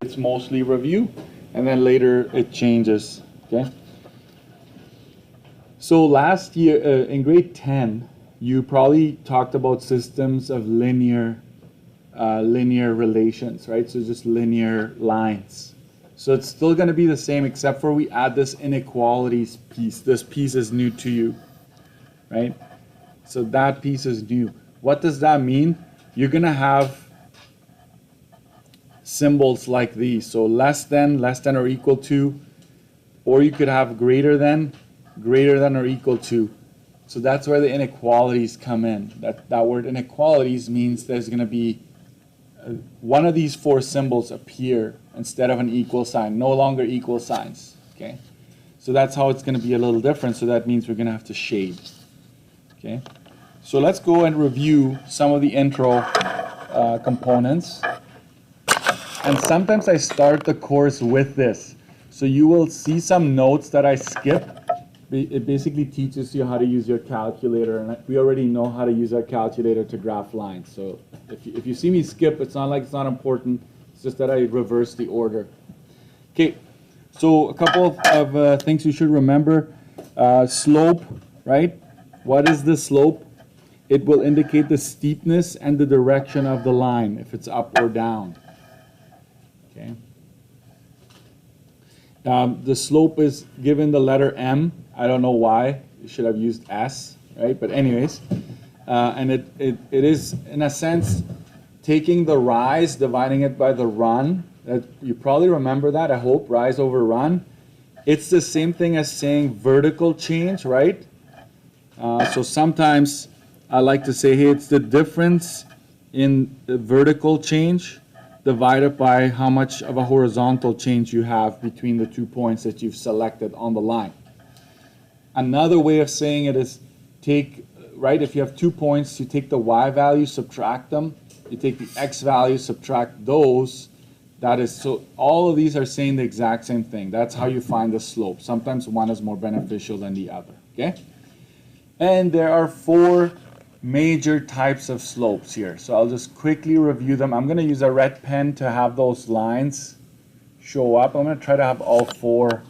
it's mostly review, and then later it changes. Okay. So last year in grade 10, you probably talked about systems of linear relations, right? So just linear lines. So it's still going to be the same, except for we add this inequalities piece. This piece is new to you, right? So that piece is new. What does that mean? You're going to have symbols like these. So less than or equal to, or you could have greater than or equal to. So that's where the inequalities come in. That word inequalities means there's going to be one of these four symbols appear instead of an equal sign, no longer equal signs. Okay, so that's how it's going to be a little different. So that means we're going to have to shade. Okay, so let's go and review some of the intro components. And sometimes I start the course with this, so you will see some notes that I skip. It basically teaches you how to use your calculator, and we already know how to use our calculator to graph lines. So if you see me skip, it's not like it's not important. It's just that I reverse the order. Okay, so a couple of things you should remember. Slope, right? What is the slope? It will indicate the steepness and the direction of the line, if it's up or down. Okay. The slope is given the letter M. I don't know why. You should have used S, right? But anyways, and it is, in a sense, taking the rise, dividing it by the run. You probably remember that, I hope, rise over run. It's the same thing as saying vertical change, right? So sometimes I like to say, hey, it's the difference in the vertical change divided by how much of a horizontal change you have between the 2 points that you've selected on the line. Another way of saying it is right, if you have 2 points, you take the y value, subtract them, you take the x value, subtract those. That is, so all of these are saying the exact same thing. That's how you find the slope. Sometimes one is more beneficial than the other, okay? And there are 4 major types of slopes here. So I'll just quickly review them. I'm going to use a red pen to have those lines show up. I'm going to try to have all 4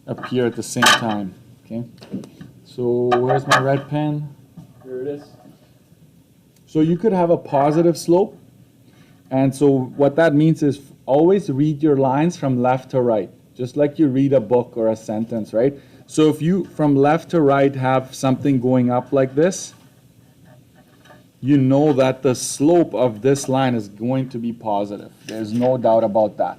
appear at the same time. Okay. So where's my red pen? Here it is. So you could have a positive slope. And so what that means is always read your lines from left to right, just like you read a book or a sentence, right? So if you from left to right have something going up like this, you know that the slope of this line is going to be positive. There's no doubt about that.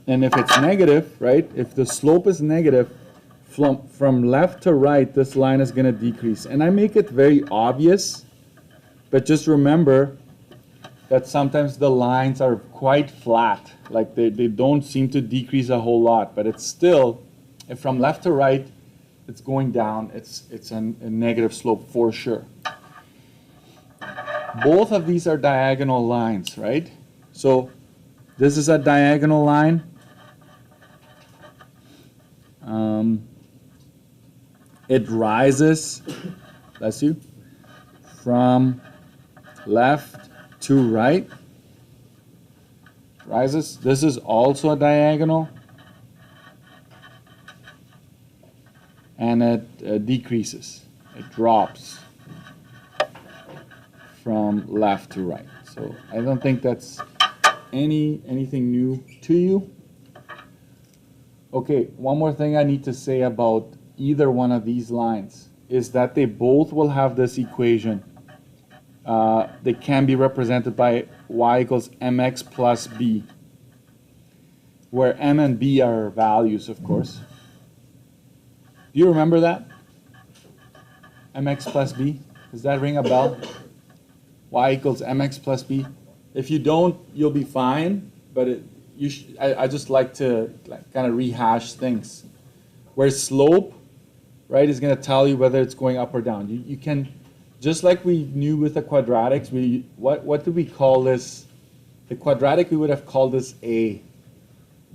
And if it's negative, right, if the slope is negative, from left to right, this line is going to decrease. And I make it very obvious, but just remember that sometimes the lines are quite flat. Like they don't seem to decrease a whole lot, but it's still, if from left to right, it's going down, it's a negative slope for sure. Both of these are diagonal lines, right? So this is a diagonal line. It rises, bless you, from left to right. Rises. This is also a diagonal. And it decreases. It drops from left to right. So I don't think that's anything new to you. Okay, one more thing I need to say about either one of these lines is that they both will have this equation. They can be represented by y equals mx plus b, where m and b are values, of course. Do you remember that? mx plus b? Does that ring a bell? Y equals mx plus b. If you don't, you'll be fine, but I just like to kind of rehash things. Where slope, right, is going to tell you whether it's going up or down. You can, just like we knew with the quadratics, what do we call this? The quadratic, we would have called this a.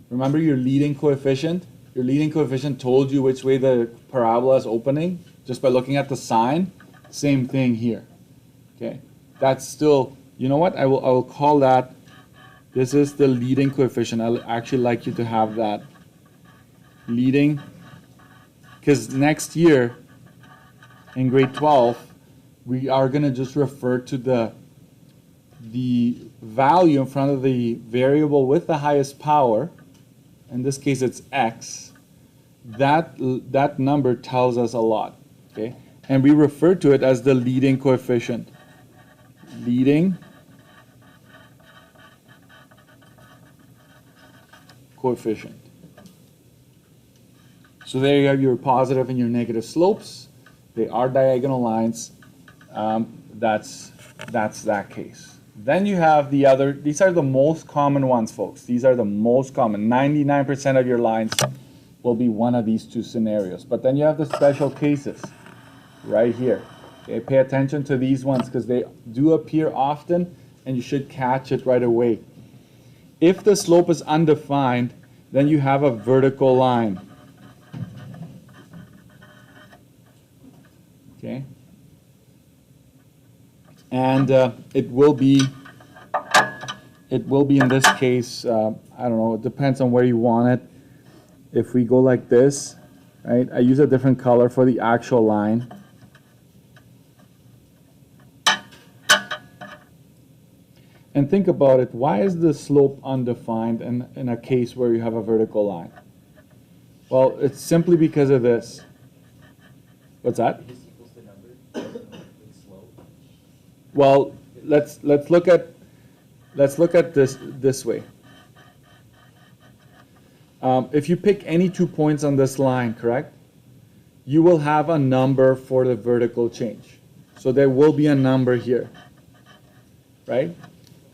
Remember your leading coefficient? Your leading coefficient told you which way the parabola is opening just by looking at the sign. Same thing here. Okay, that's still You know what? I will call that, this is the leading coefficient. I'll actually like you to have that. Leading, because next year in grade 12, we are going to just refer to the value in front of the variable with the highest power. In this case, it's x. That number tells us a lot, okay? And we refer to it as the leading coefficient. Leading coefficient. So there you have your positive and your negative slopes. They are diagonal lines. That's that case. Then you have the other, these are the most common ones, folks. These are the most common. 99% of your lines will be one of these two scenarios. But then you have the special cases right here. Okay, pay attention to these ones because they do appear often and you should catch it right away. If the slope is undefined, then you have a vertical line. Okay? And it will be in this case, I don't know, it depends on where you want it. If we go like this, right, I use a different color for the actual line. And think about it, why is the slope undefined in a case where you have a vertical line? Well, it's simply because of this. What's that? Well, let's look at this way. If you pick any 2 points on this line, correct? You will have a number for the vertical change. So there will be a number here, right?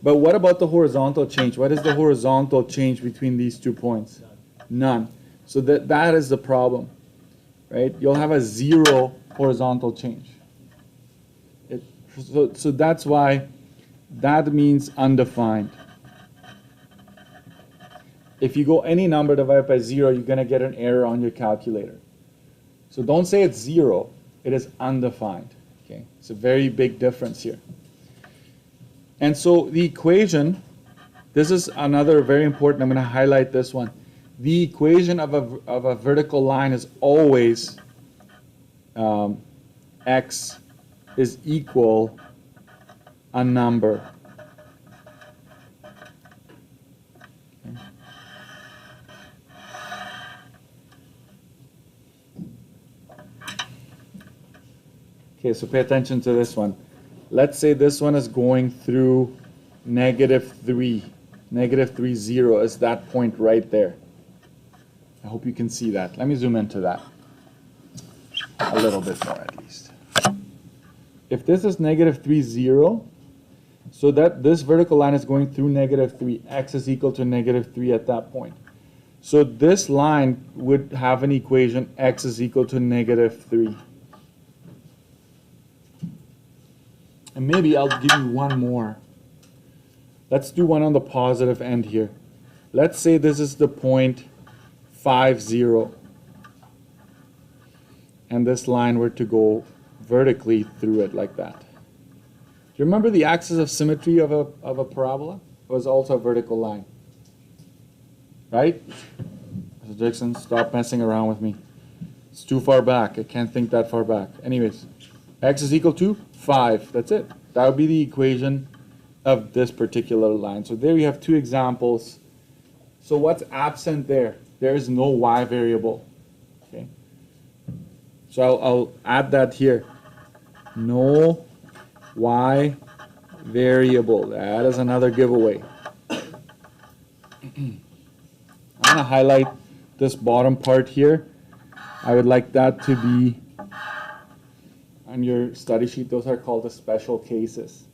But what about the horizontal change? What is the horizontal change between these 2 points? None. So that is the problem, right? You'll have a 0 horizontal change. So that's why that means undefined. If you go any number divided by 0, you're going to get an error on your calculator. So don't say it's 0. It is undefined. Okay? It's a very big difference here. And so the equation, this is another very important, I'm going to highlight this one. The equation of a vertical line is always x is equal a number. Okay, so pay attention to this one. Let's say this one is going through -3. -3, 0 is that point right there. I hope you can see that. Let me zoom into that a little bit more at least. If this is -3, 0, so that this vertical line is going through -3, x is equal to -3 at that point. So this line would have an equation x is equal to -3. And maybe I'll give you one more. Let's do one on the positive end here. Let's say this is the point 5, 0. And this line were to go vertically through it like that. Do you remember the axis of symmetry of a parabola? It was also a vertical line. Right? Mr. Dixon, stop messing around with me. It's too far back. I can't think that far back. Anyways, x is equal to 5. That's it. That would be the equation of this particular line. So there you have two examples. So what's absent there? There is no y variable. Okay. So I'll add that here. No y variable. That is another giveaway. I'm going to highlight this bottom part here. I would like that to be on your study sheet. Those are called the special cases.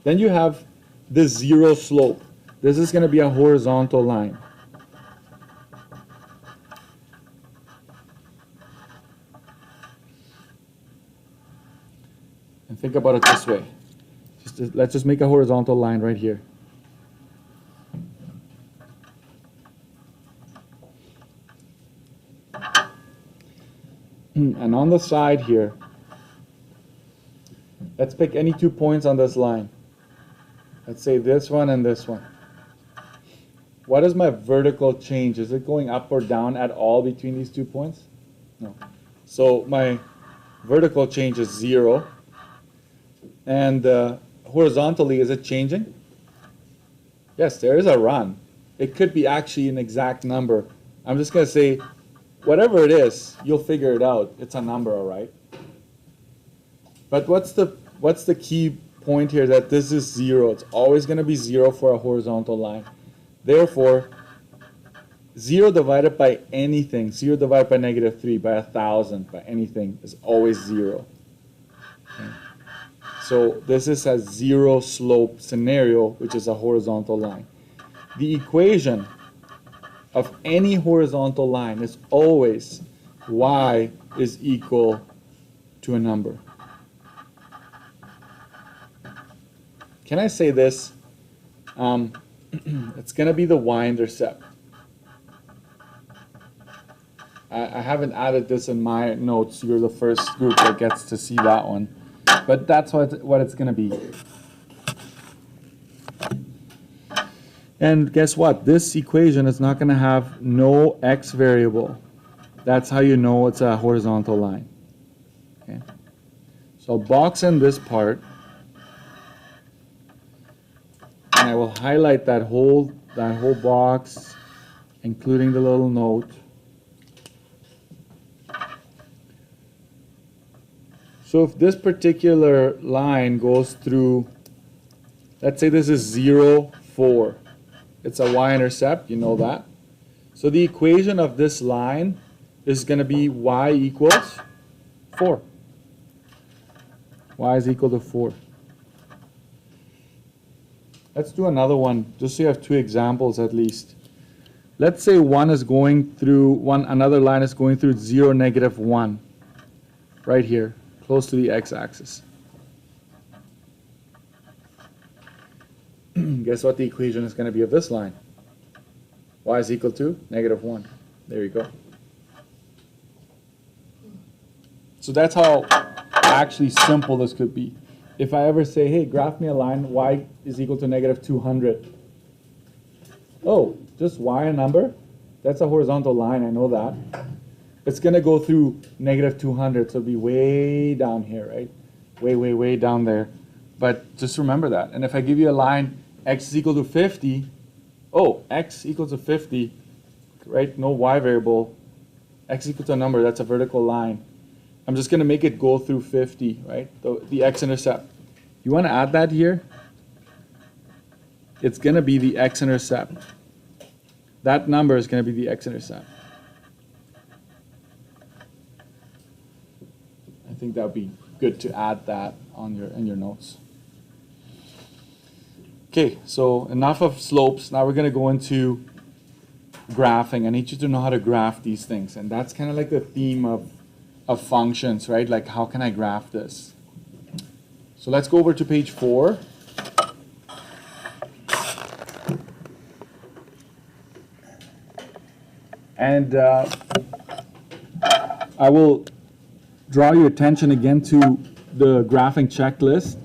Then you have the 0 slope. This is going to be a horizontal line. And think about it this way. Let's just make a horizontal line right here. And on the side here, let's pick any 2 points on this line. Let's say this one and this one. What is my vertical change? Is it going up or down at all between these 2 points? No. So my vertical change is 0. And horizontally, is it changing? Yes, there is a run. It could be actually an exact number. I'm just going to say, whatever it is, you'll figure it out. It's a number, all right? But what's the key point here? That this is 0. It's always going to be 0 for a horizontal line. Therefore, 0 divided by anything, 0 divided by -3, by 1,000, by anything, is always 0. Okay. So this is a 0 slope scenario, which is a horizontal line. The equation of any horizontal line is always y is equal to a number. Can I say this? It's going to be the y-intercept. I haven't added this in my notes. You're the first group that gets to see that one. But that's what it's going to be. And guess what? This equation is not going to have no x variable. That's how you know it's a horizontal line. Okay. So I'll box in this part. And I will highlight that whole box, including the little note. So if this particular line goes through, let's say this is 0, 4. It's a y-intercept, you know that. So the equation of this line is going to be y equals 4. Y is equal to 4. Let's do another one, just so you have 2 examples at least. Let's say another line is going through 0, -1, right here, close to the x-axis. Guess what the equation is going to be of this line? Y is equal to -1. There you go. So that's how actually simple this could be. If I ever say, hey, graph me a line, y is equal to -200. Oh, just y a number? That's a horizontal line, I know that. It's going to go through -200, so it'll be way down here, right? Way down there. But just remember that. And if I give you a line, x is equal to 50, oh, x equals to 50, right? No y variable. X equals to a number, that's a vertical line. I'm just going to make it go through 50, right? The x-intercept. You want to add that here? It's going to be the x-intercept. That number is going to be the x-intercept. I think that would be good to add that in your notes. Okay, so enough of slopes. Now we're going to go into graphing. I need you to know how to graph these things. And that's kind of like the theme of functions, right? Like, how can I graph this? So let's go over to page 4. And I will draw your attention again to the graphing checklist.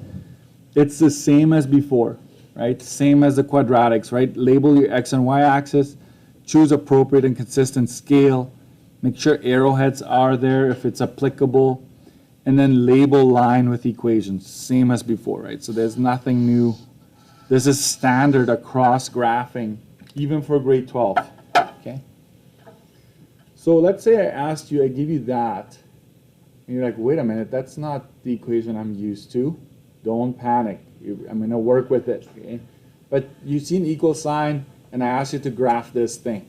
It's the same as before, right? Same as the quadratics, right? Label your x and y axis, choose appropriate and consistent scale, make sure arrowheads are there if it's applicable, and then label line with equations, same as before, right? So there's nothing new. This is standard across graphing, even for grade 12, okay? So let's say I asked you, I give you that, and you're like, wait a minute, that's not the equation I'm used to. Don't panic. I'm going to work with it, okay? But you see an equal sign, and I ask you to graph this thing,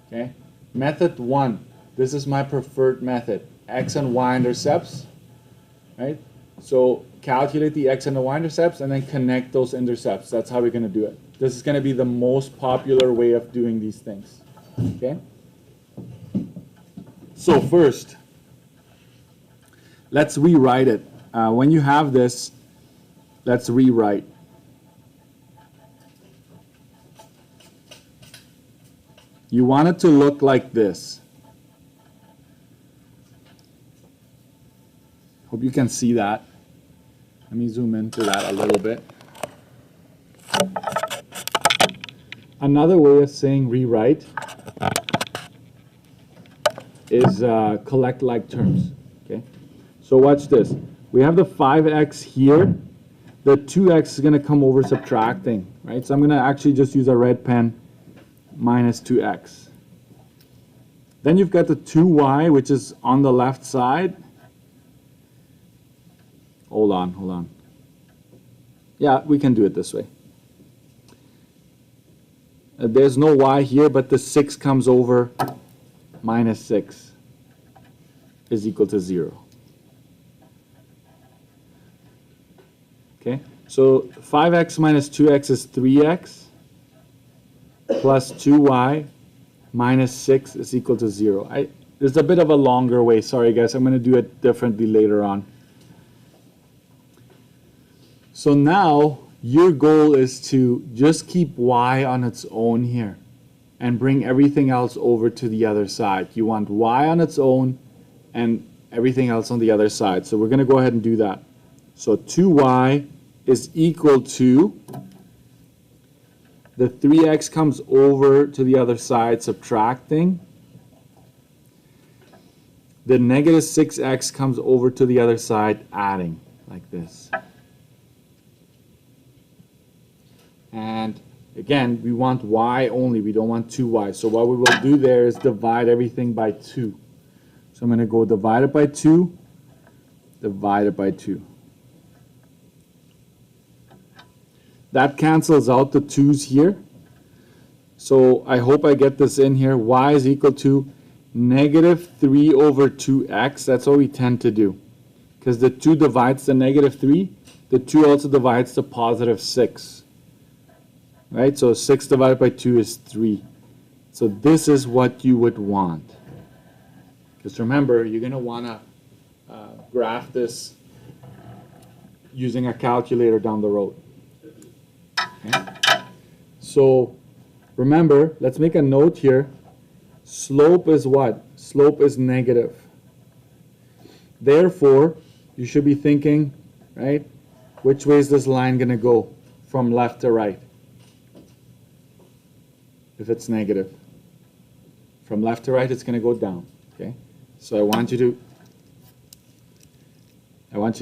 okay? Method 1, this is my preferred method. X and y intercepts, right? So calculate the x and the y intercepts and then connect those intercepts. That's how we're going to do it. This is going to be the most popular way of doing these things, okay? So first, let's rewrite it. When you have this, let's rewrite. You want it to look like this. Hope you can see that. Let me zoom into that a little bit. Another way of saying rewrite is collect like terms. Okay, so watch this. We have the 5x here. The 2x is going to come over subtracting, right? So I'm going to actually just use a red pen, minus 2x. Then you've got the 2y, which is on the left side. Hold on. Yeah, we can do it this way. There's no y here, but the 6 comes over, minus 6 is equal to 0. Okay, so 5x minus 2x is 3x, plus 2y minus 6 is equal to 0. There's a bit of a longer way. Sorry, guys. I'm going to do it differently later on. So now your goal is to just keep y on its own here and bring everything else over to the other side. You want y on its own and everything else on the other side. So we're going to go ahead and do that. So 2y is equal to, the 3x comes over to the other side, subtracting. The negative 6x comes over to the other side, adding, like this. And again, we want y only, we don't want 2y. So what we will do there is divide everything by 2. So I'm going to go divided by 2, divided by 2. That cancels out the 2's here. So I hope I get this in here. Y is equal to negative 3 over 2x. That's what we tend to do. Because the 2 divides the negative 3. The 2 also divides the positive 6. Right? So 6 divided by 2 is 3. So this is what you would want. Because remember, you're going to want to graph this using a calculator down the road. Okay. So remember, let's make a note here. Slope is what? Slope is negative. Therefore, you should be thinking, right, which way is this line going to go? From left to right. If it's negative. From left to right, it's going to go down. Okay. So I want you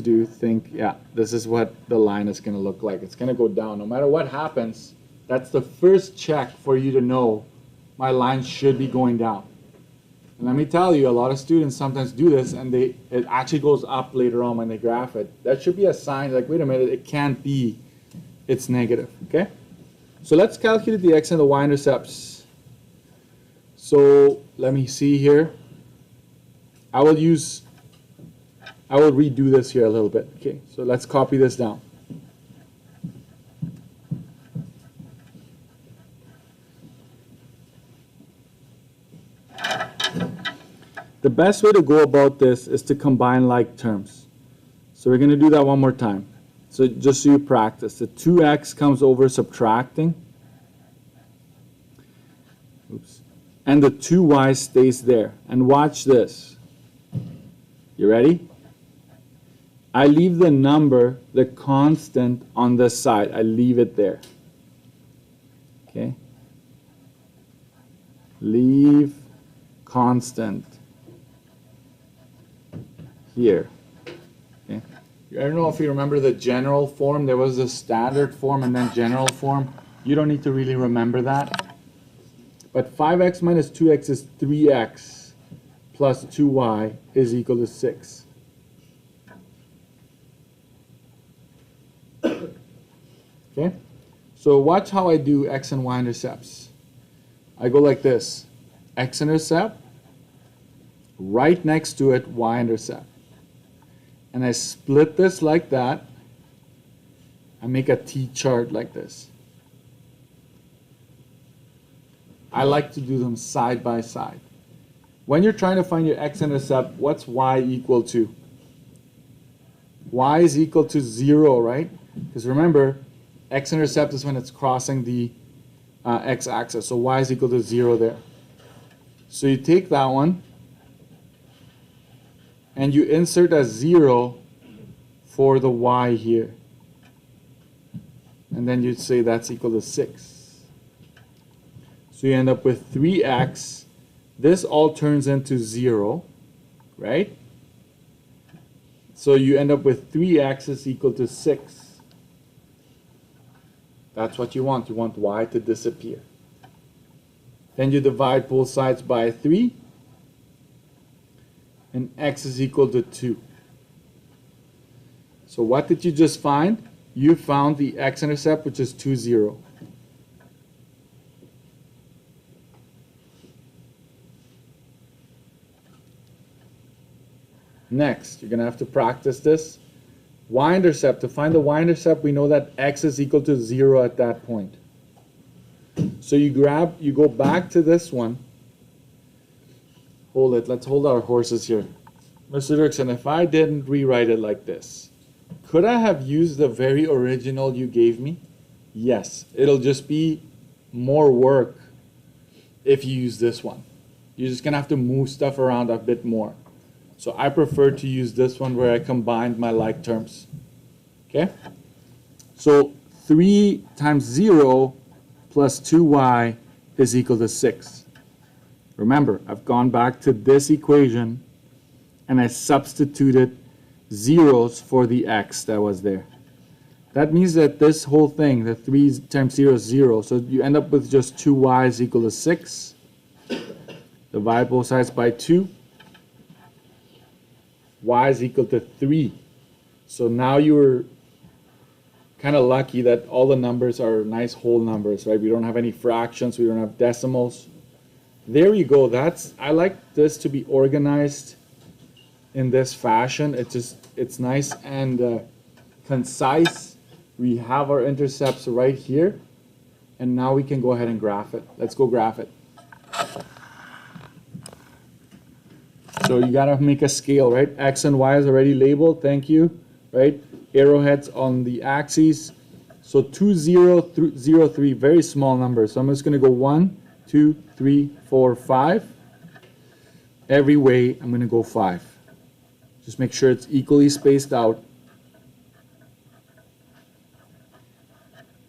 to think, yeah, this is what the line is going to look like. It's going to go down. No matter what happens, that's the first check for you to know my line should be going down. And let me tell you, a lot of students sometimes do this and it actually goes up later on when they graph it. That should be a sign like, wait a minute, it can't be. It's negative. Okay? So let's calculate the x and the y intercepts. So let me see here. I will redo this here a little bit. Okay, so let's copy this down. The best way to go about this is to combine like terms. So we're going to do that one more time. So just so you practice. The 2x comes over subtracting. Oops. And the 2y stays there. And watch this. You ready? I leave the number, the constant, on this side. I leave it there. Okay? Leave constant here. Okay? I don't know if you remember the general form. There was a standard form and then general form. You don't need to really remember that. But 5x minus 2x is 3x plus 2y is equal to 6. Okay? So watch how I do x and y intercepts. I go like this. X intercept, right next to it, y intercept. And I split this like that. I make a T-chart like this. I like to do them side by side. When you're trying to find your x-intercept, what's y equal to? Y is equal to 0, right? Because remember, x-intercept is when it's crossing the x-axis. So y is equal to 0 there. So you take that one, and you insert a 0 for the y here. and then you'd say that's equal to 6. So you end up with 3x. This all turns into 0, right? So you end up with 3x is equal to 6. That's what you want. You want y to disappear. Then you divide both sides by 3, and x is equal to 2. So what did you just find? You found the x-intercept, which is 2, 0. Next, you're going to have to practice this. Y-intercept. To find the y-intercept, we know that x is equal to 0 at that point. So you go back to this one. Hold it. Let's hold our horses here. Mr. Dirksen, if I didn't rewrite it like this, could I have used the very original you gave me? Yes. It'll just be more work if you use this one. You're just going to have to move stuff around a bit more. So I prefer to use this one where I combined my like terms. Okay? So 3 times 0 plus 2y is equal to 6. Remember, I've gone back to this equation and I substituted zeros for the x that was there. That means that this whole thing, the 3 times 0 is 0. So you end up with just 2y is equal to 6. Divide both sides by 2. Y is equal to 3. So now you're kind of lucky that all the numbers are nice whole numbers, right? We don't have any fractions, we don't have decimals. There you go. I like this to be organized in this fashion. It's nice and concise. We have our intercepts right here, and now we can go ahead and graph it. Let's go graph it. So you gotta make a scale, right? X and Y is already labeled, thank you, right? Arrowheads on the axes. So 2, 0, 0, 3, very small numbers. So I'm just gonna go 1, 2, 3, 4, 5. Every way, I'm gonna go 5. Just make sure it's equally spaced out.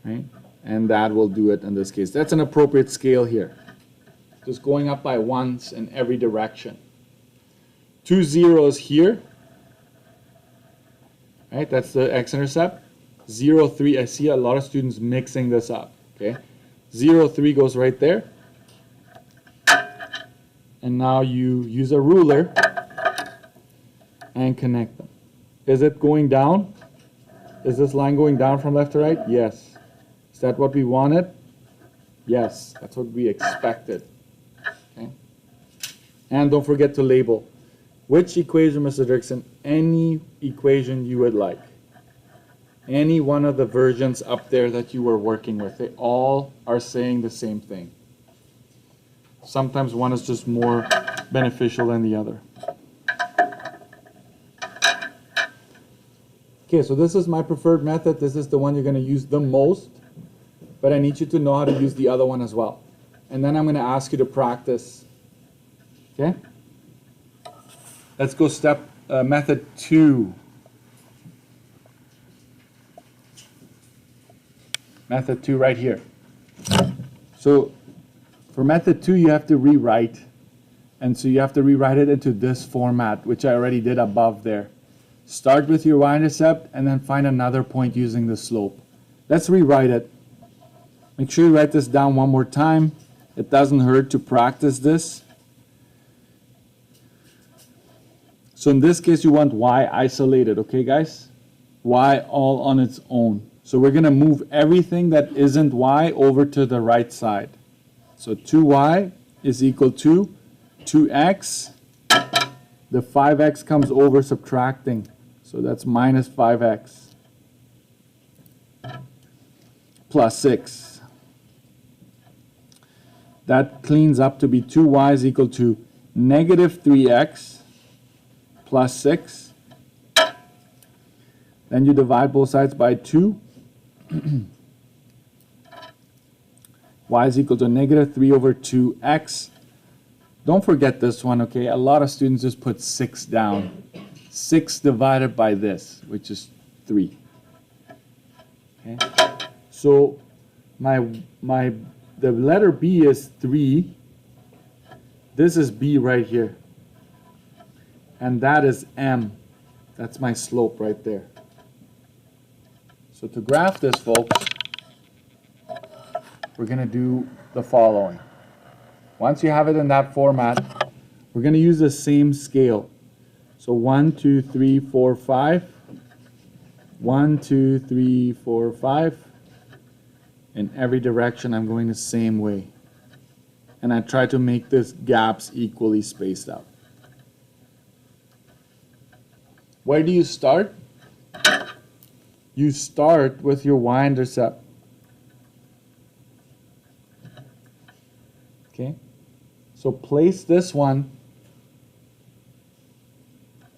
Right? And that will do it in this case. That's an appropriate scale here. Just going up by ones in every direction. 2 zeros here, right? That's the x-intercept. 0, 3, I see a lot of students mixing this up, okay? 0, 3 goes right there. And now you use a ruler and connect them. Is it going down? Is this line going down from left to right? Yes. Is that what we wanted? Yes, that's what we expected. Okay? And don't forget to label. Which equation, Mr. Dirksen? Any equation you would like. Any one of the versions up there that you were working with. They all are saying the same thing. Sometimes one is just more beneficial than the other. Okay, so this is my preferred method. This is the one you're going to use the most. But I need you to know how to use the other one as well. And then I'm going to ask you to practice. Okay? Let's go method 2. Method 2 right here. So for method 2, you have to rewrite. And so you have to rewrite it into this format, which I already did above there. Start with your y-intercept and then find another point using the slope. Let's rewrite it. Make sure you write this down one more time. It doesn't hurt to practice this. So in this case, you want y isolated, okay, guys? Y all on its own. So we're going to move everything that isn't y over to the right side. So 2y is equal to 2x. The 5x comes over subtracting. So that's minus 5x plus 6. That cleans up to be 2y is equal to negative 3x plus 6. Then you divide both sides by 2. Y is equal to negative 3 over 2x. Don't forget this one, okay? A lot of students just put 6 down. 6 divided by this, which is 3. Okay? So the letter B is 3. This is B right here. And that is M. That's my slope right there. So to graph this, folks, we're going to do the following. Once you have it in that format, we're going to use the same scale. So 1, 2, 3, 4, 5. 1, 2, 3, 4, 5. In every direction, I'm going the same way. And I try to make these gaps equally spaced out. Where do you start? You start with your y-intercept. Okay? So place this one.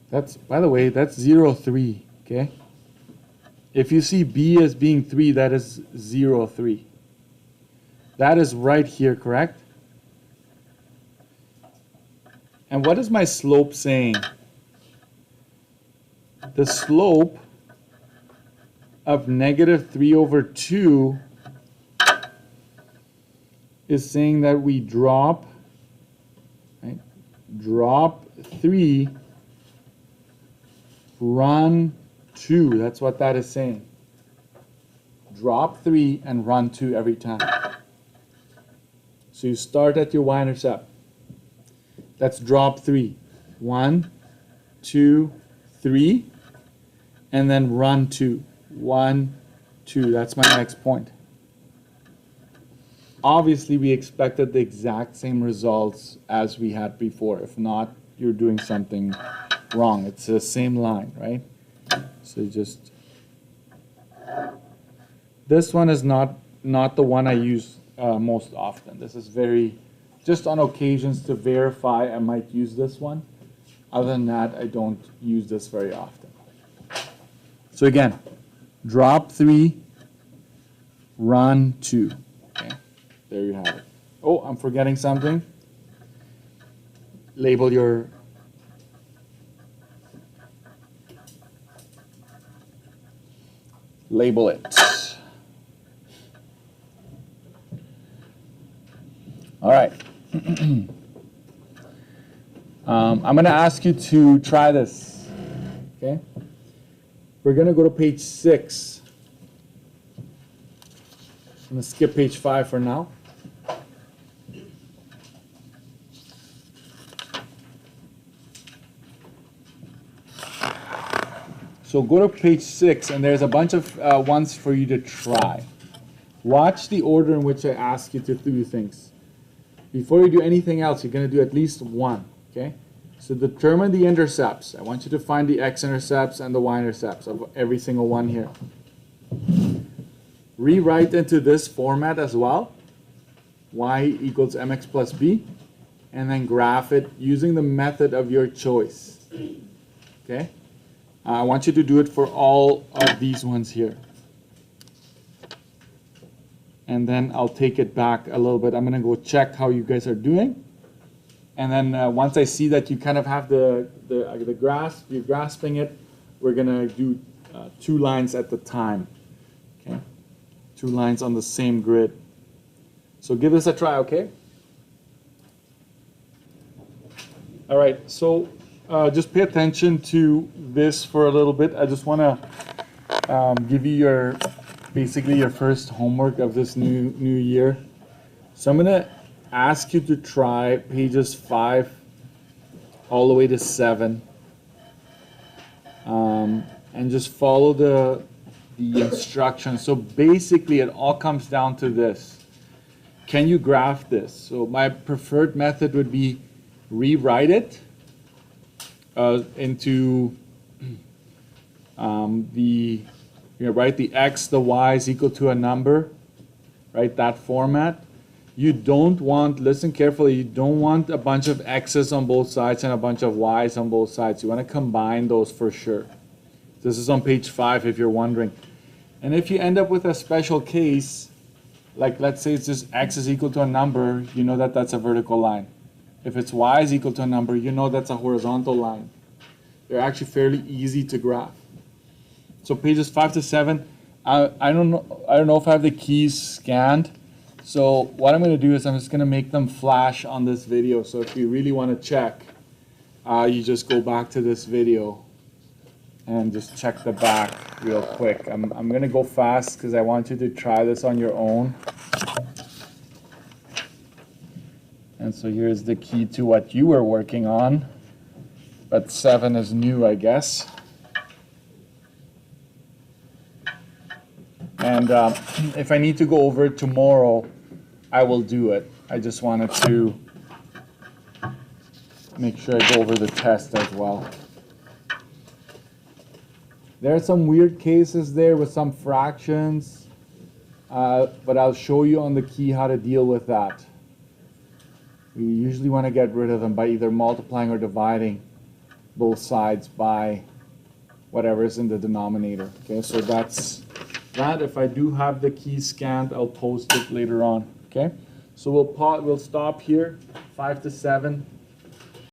That's, by the way, that's 0, 3. Okay? If you see B as being 3, that is 0, 3. That is right here, correct? And what is my slope saying? The slope of -3/2 is saying that we drop, right? Drop 3, run 2. That's what that is saying. Drop 3 and run 2 every time. So you start at your y-intercept. That's drop 3. 1, 2, 3. And then run 2. 1, 2. That's my next point. Obviously, we expected the exact same results as we had before. If not, you're doing something wrong. It's the same line, right? So just, this one is not the one I use most often. This is very, just on occasions to verify I might use this one. Other than that, I don't use this very often. So again, drop 3, run 2. Okay, there you have it. Oh, I'm forgetting something. Label your label it. All right. I'm going to ask you to try this. Okay. We're going to go to page 6. I'm going to skip page 5 for now. So go to page 6, and there's a bunch of ones for you to try. Watch the order in which I ask you to do things. Before you do anything else, you're going to do at least one. Okay? So determine the intercepts. I want you to find the x-intercepts and the y-intercepts of every single one here. Rewrite into this format as well. Y equals mx plus b. And then graph it using the method of your choice. Okay? I want you to do it for all of these ones here. And then I'll take it back a little bit. I'm going to go check how you guys are doing. And then once I see that you kind of have the grasp, you're grasping it, we're going to do 2 lines at the time. Okay? 2 lines on the same grid. So give this a try, okay? All right, so just pay attention to this for a little bit. I just want to give you basically your first homework of this new year. So I'm going to ask you to try pages 5 all the way to 7, and just follow the instructions. So basically it all comes down to this. Can you graph this? So my preferred method would be rewrite it into write the x, the y is equal to a number, right? That format. You don't want, listen carefully, you don't want a bunch of x's on both sides and a bunch of y's on both sides. You want to combine those for sure. This is on page 5 if you're wondering. And if you end up with a special case, like let's say it's just x is equal to a number, you know that that's a vertical line. If it's y is equal to a number, you know that's a horizontal line. They're actually fairly easy to graph. So pages 5 to 7, I don't know if I have the keys scanned. So what I'm going to do is I'm just going to make them flash on this video. So if you really want to check, you just go back to this video and just check the back real quick. I'm going to go fast because I want you to try this on your own. And so here's the key to what you were working on. But 7 is new, I guess. And if I need to go over it tomorrow, I will do it. I just wanted to make sure I go over the test as well. There are some weird cases there with some fractions, but I'll show you on the key how to deal with that. We usually want to get rid of them by either multiplying or dividing both sides by whatever is in the denominator. Okay, so that's that. If I do have the key scanned, I'll post it later on. Okay, so we'll stop here, 5 to 7.